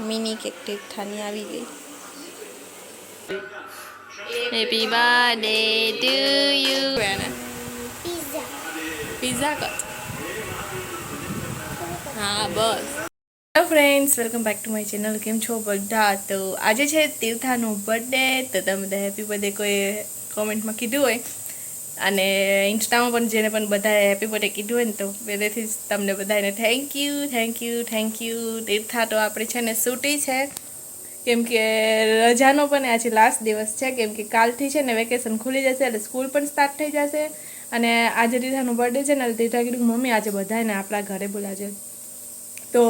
Mini cake તીર્થાની આવી ગઈ. Happy birthday to you. Pizza કર. હા બસ. Hello friends, welcome back to my channel. કેમ છો બધા? તો આજે છે તીર્થાનો બર્થડે. તો તમે બધા હેપી બર્થડે કોઈ કોમેન્ટમાં કીધું હોય અને ઇન્સ્ટામાં પણ જેને પણ બધાએ હેપી બર્થડે કીધું હોય ને તો પહેલેથી જ તમને બધાને થેન્ક યુ. તીર્થા તો આપણે છે ને છૂટી છે કેમ કે રજાનો પણ આજે લાસ્ટ દિવસ છે કેમ કે કાલથી છે ને વેકેશન ખુલી જશે એટલે સ્કૂલ પણ સ્ટાર્ટ થઈ જશે. અને આજે તીર્થાનો બર્થડે છે ને તીર્થા કીધું મમ્મી આજે બધાને આપણા ઘરે બોલાવજે. તો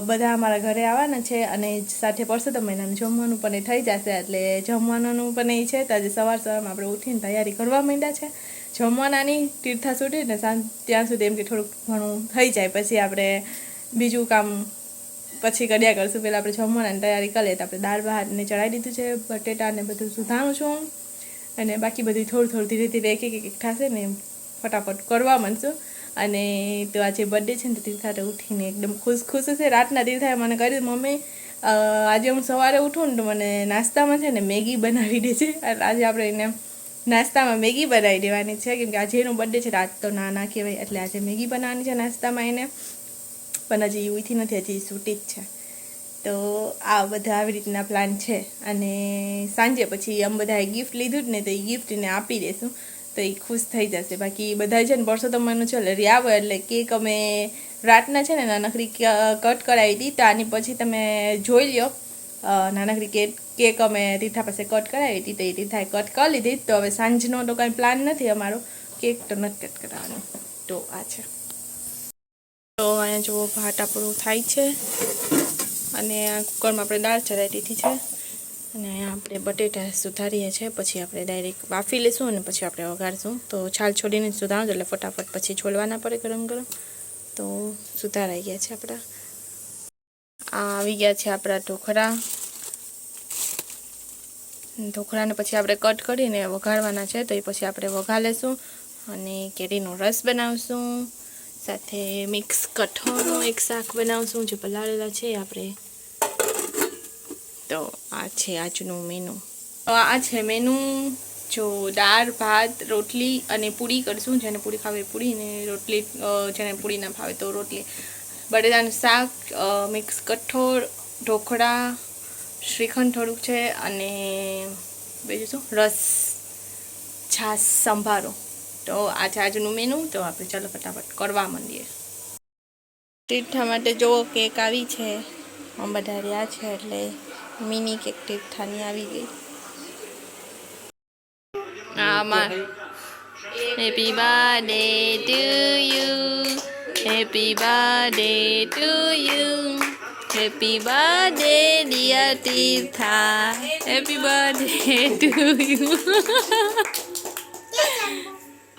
બધા અમારા ઘરે આવવાના છે અને સાથે પરસોત્તમ મહિનાનું જમવાનું પણ એ થઈ જશે એટલે જમવાનું પણ એ છે. તો આજે સવારમાં આપણે ઉઠીને તૈયારી કરવા માંડ્યા છે જમવાનાની. તીર્થા છૂટી ને ત્યાં સુધી એમ કે થોડુંક ઘણું થઈ જાય પછી આપણે બીજું કામ પછી કર્યા કરશું. પહેલાં આપણે જમવાનાની તૈયારી કરીએ તો આપણે દાળ ભાતને ચડાવી દીધું છે, બટેટા ને બધું સુધારું છું અને બાકી બધી થોડું ધીરે ધીરે એક થશે ને એમ ફટાફટ કરવા માંડશું. અને તો આજે બર્થડે છે ને તો તીર્થા તો ઉઠીને એકદમ ખુશ છે. રાતના તીર્થાએ મને કહ્યું મમ્મી આજે હું સવારે ઉઠું ને તો મને નાસ્તામાં છે ને મેગી બનાવી દે છે. આજે આપણે એને નાસ્તામાં મેગી બનાવી દેવાની છે કેમ કે આજે એનો બર્થડે છે. આજ તો ના કહેવાય એટલે આજે મેગી બનાવવાની છે નાસ્તામાં એને. પણ હજી ઉઠી નથી, હજી છૂટી જ છે. તો આ બધા આવી રીતના પ્લાન છે. અને સાંજે પછી આમ બધાએ ગિફ્ટ લીધું જ ને તો એ ગિફ્ટ એને આપી દઈશું તો એ ખુશ થઈ જશે. બાકી બધા છે ને પરસોત્તમ મહિનો છે એટલે આવે એટલે કેક અમે રાતના છે ને નાનકડી કટ કરાવી હતી. તો આની પછી તમે જોઈ લો નાનકડી કેક અમે તીર્થા પાસે કટ કરાવી હતી તો એ તીર્થાએ કટ કરી લીધી. તો હવે સાંજનો તો કાંઈ પ્લાન નથી અમારો, કેક તો નથી કટ કરાવવાનો. તો આ છે. તો અહીંયા જુઓ ભાત આપણું થાય છે અને આ કુકરમાં આપણે દાળ ચડાવી દીધી છે અને અહીંયા આપણે બટેટા સુધારીએ છીએ. પછી આપણે ડાયરેક્ટ બાફી લઈશું અને પછી આપણે વઘારશું. તો છાલ છોડીને સુધારજો એટલે ફટાફટ પછી છોલવાના પડે ગરમ. તો સુધારાઈ ગયા છે આપણા. આ આવી ગયા છે આપણા ઢોકળાને પછી આપણે કટ કરીને વઘારવાના છે. તો એ પછી આપણે વઘાર લેશું અને કેરીનો રસ બનાવશું. સાથે મિક્સ કઠોળનું એક શાક બનાવશું જે પલાળેલા છે આપણે. તો આ છે આજનું મેનુ. આ છે મેનુ. જો દાળ ભાત રોટલી અને પૂરી કરશું. જેને પૂરી ખાવે પૂરી ને રોટલી, જેને પૂરી ના ભાવે તો રોટલી. બટેટાનું શાક, મિક્સ કઠોળ, ઢોકળા, શ્રીખંડ થોડુંક છે અને બીજું શું રસ, છાશ, સંભારો. તો આ છે આજનું મેનુ. તો આપણે ચાલો ફટાફટ કરવા માંડીએ. તીર્થા માટે જો કેક આવી છે, બધા રહ્યા છે એટલે મિની કેક તીર્થાની આવી ગઈ. આમાં happy birthday to you, happy birthday to you, happy birthday dear Tirtha, happy birthday to you.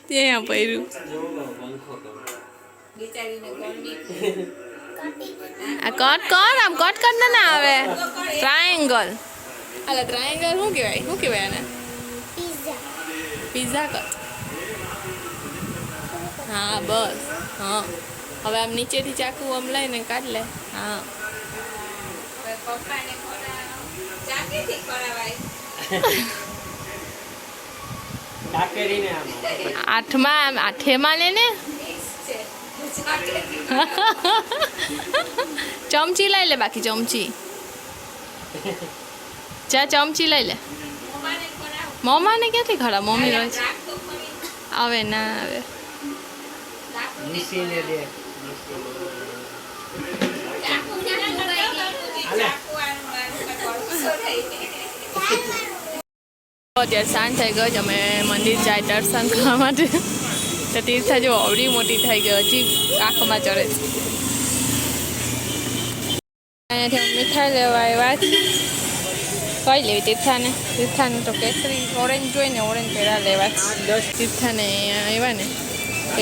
ત્યાં પડ્યું આ કટ કર. આમ કટ કર ના આવે ટ્રાયેંગલ. અલા ટ્રાયેંગલ શું કહેવાય આને? પિઝા કર. હા બસ. હા હવે આમ નીચેથી ચાકુ આમ લઈને કાઢ લે. હા આઠેમાં લે ને. ચમચી લઈ લે, બાકી ચમચી ચમચી લઈ લે. મમ્માને ક્યાંથી ખરા? મમ્મી રહે છે. આવે ના આવે. અત્યારે સાંજ થઈ ગયો. અમે મંદિર જાય દર્શન કરવા માટે. તો તીર્થા જો અવડી મોટી થઈ ગઈ, હજી આંખમાં ચડે છે. અહીંયાથી મીઠાઈ લેવા આવ્યા છે. કઈ લેવી તીર્થાને? તીર્થાને તો કેસરી ઓરેન્જ જોઈને ઓરેન્જ પેડા લેવા છે. તીર્થાને આવ્યા ને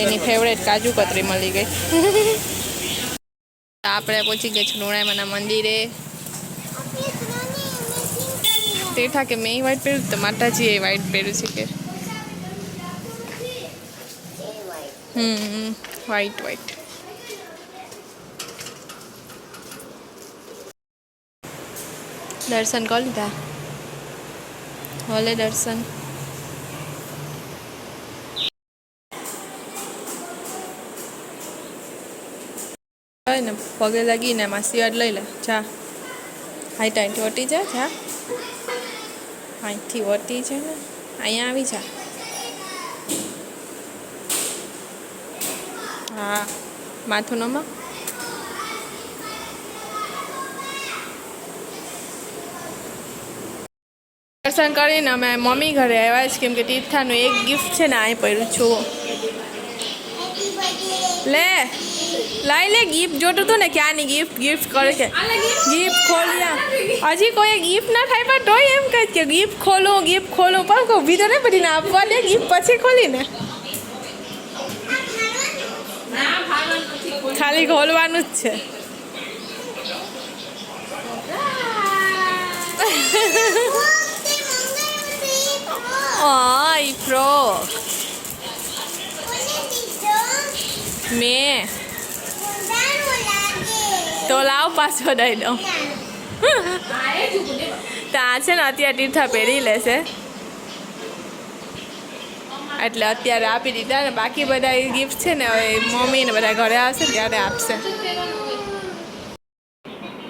એની ફેવરેટ કાજુ કતરી મળી ગઈ. આપણે પહોંચી ગયા છીએ લુણામાના મંદિરે. તીર્થા કે મેં વ્હાઈટ પહેર્યું તો માતાજીએ વ્હાઈટ પહેર્યું છે કે વ્હાઈટ. દર્શન કરી લીધા હોલે દર્શન ને પગે લાગીને આશીર્વાદ લઈ લે જા હાઈ ટાઈમથી વટી જા જા અહીંથી વટી છે ને અહીંયા આવી જા હા માથું નમા દર્શન કરીને અમે મમ્મી ઘરે આવ્યા છે કેમ કે તીર્થાનું એક ગિફ્ટ છે ને અહીં પડ્યું છું લે લાઈ લે ગિફ્ટ જોતું હતું ને ક્યાંની ગિફ્ટ કરે છે ગિફ્ટ ખોલ્યા હજી કોઈ ગિફ્ટ ના થાય પણ તોય એમ કહે કે ગિફ્ટ ખોલો પણ ઊભી તો ને બધી ના આપવા દે ગિફ્ટ પછી ખોલીને ખાલી ખોલવાનું જ છે ઈ ફ્રોક મેં તો લાવ પાછો દઈ દઉં તો આ છે ને અત્યારે તીર્થા પહેરી લેશે એટલે અત્યારે આપી દીધા ને બાકી બધા ગિફ્ટ છે ને હવે મમ્મી ને બધા ઘરે આવશે ત્યારે આપશે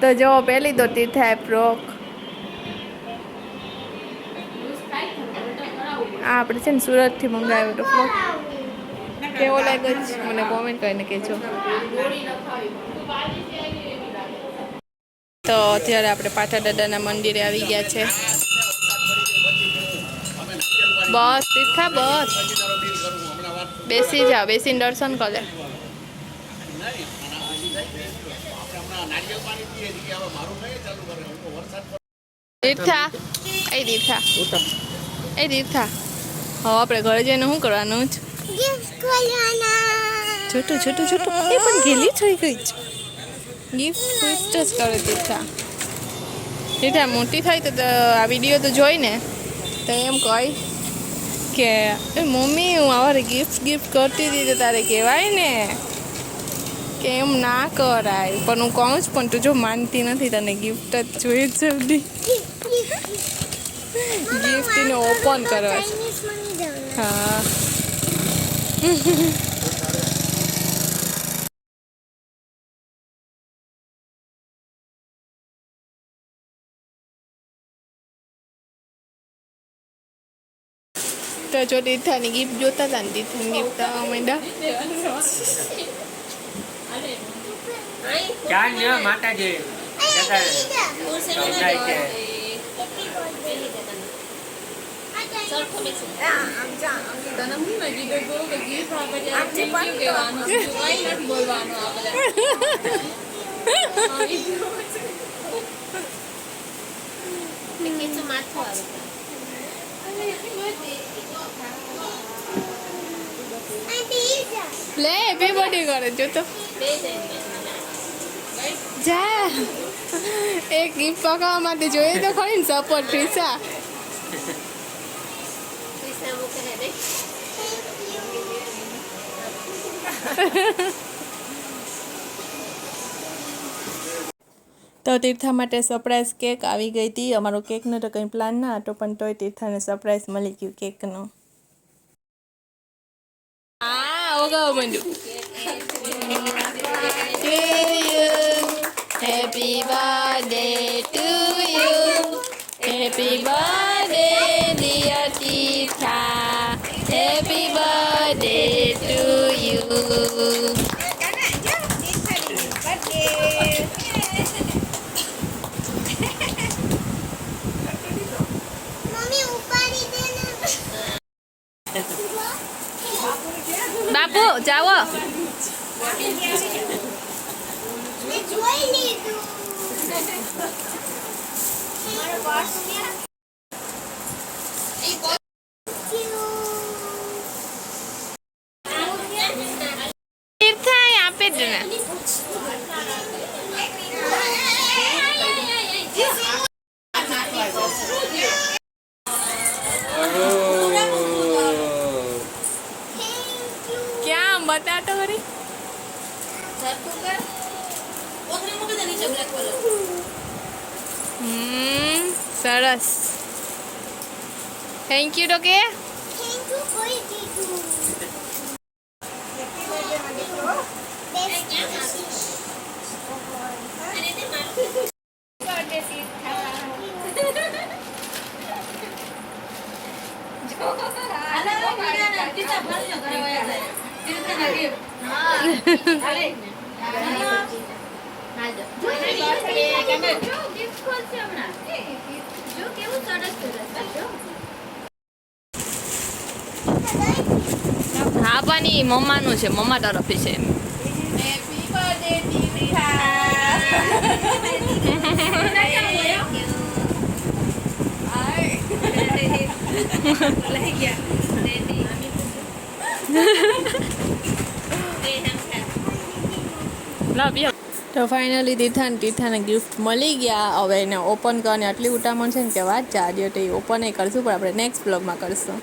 તો જો પહેલી તો તીર્થાએ ફ્રોક આપણે છે ને સુરતથી મંગાવ્યો તો ફ્રોક કેવો લાગે છે મને કોમેન્ટ કરીને કહેજો તો અત્યારે આપણે પાઠા દાદાના મંદિરે આવી ગયા છે બસ તીર્થા બસ બેસી જાઓ બેસીને દર્શન કરે તીર્થા એ તીર્થા હવે આપણે ઘરે જઈને શું કરવાનું છે છોટું એ પણ ગેલી થઈ ગઈ છે ગિફ્ટ જ કરે તીર્થા મોટી થાય તો આ વિડીયો તો જોઈને તો એમ કહી કે મમ્મી હું આવારે ગિફ્ટ કરતી હતી તો તારે કહેવાય ને કે એમ ના કરાય પણ હું કહું જ પણ તું જો માનતી નથી તને ગિફ્ટ જ જોઈએ જ જલ્દી ગિફ્ટ એને ઓપન કરવા હા તો જો તીર્થાની ગિફ્ટ જોતા હતા ને તીર્થાની ગિફ્ટ આવવા માંડ્યા માતાજી લે હેપી બર્થડે કરે જો તો જા એક ગિફ્ટ પકાવવા માટે જોઈએ તો ખરી ને સપોર્ટ પૈસા તો તીર્થા માટે સરપ્રાઈઝ કેક આવી ગઈ હતી અમારો કેકનો તો કંઈ પ્લાન ના હતો પણ તોય તીર્થાને સરપ્રાઈઝ મળી ગયું કેકનો ઓગાવ મંડ્યું happy birthday to you happy birthday dear Tirtha happy birthday to you બાપુ જાઓ તીર્થા આપે જ ને ક્યાં બતા તો ખરી સરસ. થેન્ક યુ તો કે હા પાની મમ્માનું છે, મમ્મા તરફથી છે. તો ફાઇનલી તીથાને ગિફ્ટ મળી ગયા. હવે એને ઓપન કરવાની આટલી ઉતામણ છે ને કે વાત ચાલ્યો તો એ ઓપન કરશું, પણ આપણે નેક્સ્ટ બ્લોગમાં કરશું.